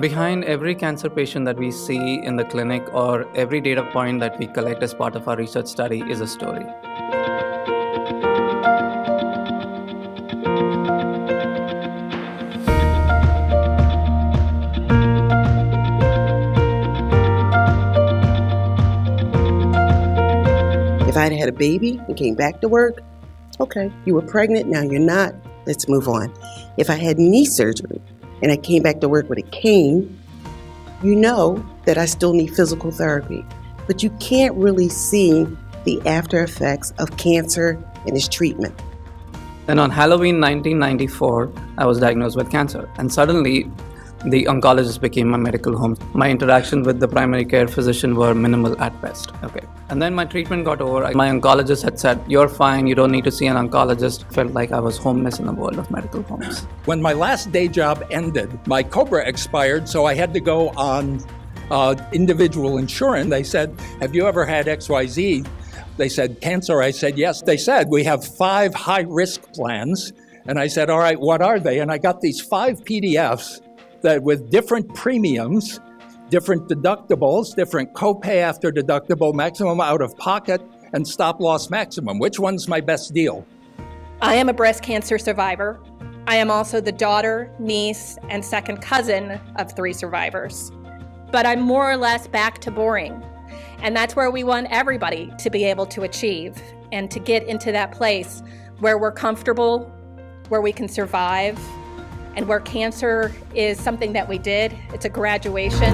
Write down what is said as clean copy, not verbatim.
Behind every cancer patient that we see in the clinic or every data point that we collect as part of our research study is a story. If I'd had a baby and came back to work, okay, you were pregnant, now you're not, let's move on. If I had knee surgery and I came back to work with a cane, you know that I still need physical therapy. But you can't really see the after effects of cancer and its treatment. Then on Halloween 1994, I was diagnosed with cancer. And suddenly, the oncologist became my medical home. My interaction with the primary care physician were minimal at best. Okay. And then my treatment got over. My oncologist had said, "You're fine, you don't need to see an oncologist." Felt like I was homeless in the world of medical homes. When my last day job ended, my COBRA expired, so I had to go on individual insurance. They said, "Have you ever had XYZ?" They said, "Cancer." I said, "Yes." They said, "We have 5 high-risk plans." And I said, "All right, what are they?" And I got these 5 PDFs that with different premiums, different deductibles, different copay after deductible, maximum out of pocket, and stop loss maximum. Which one's my best deal? I am a breast cancer survivor. I am also the daughter, niece, and second cousin of 3 survivors. But I'm more or less back to boring. And that's where we want everybody to be able to achieve and to get into that place where we're comfortable, where we can survive, and where cancer is something that we did. It's a graduation.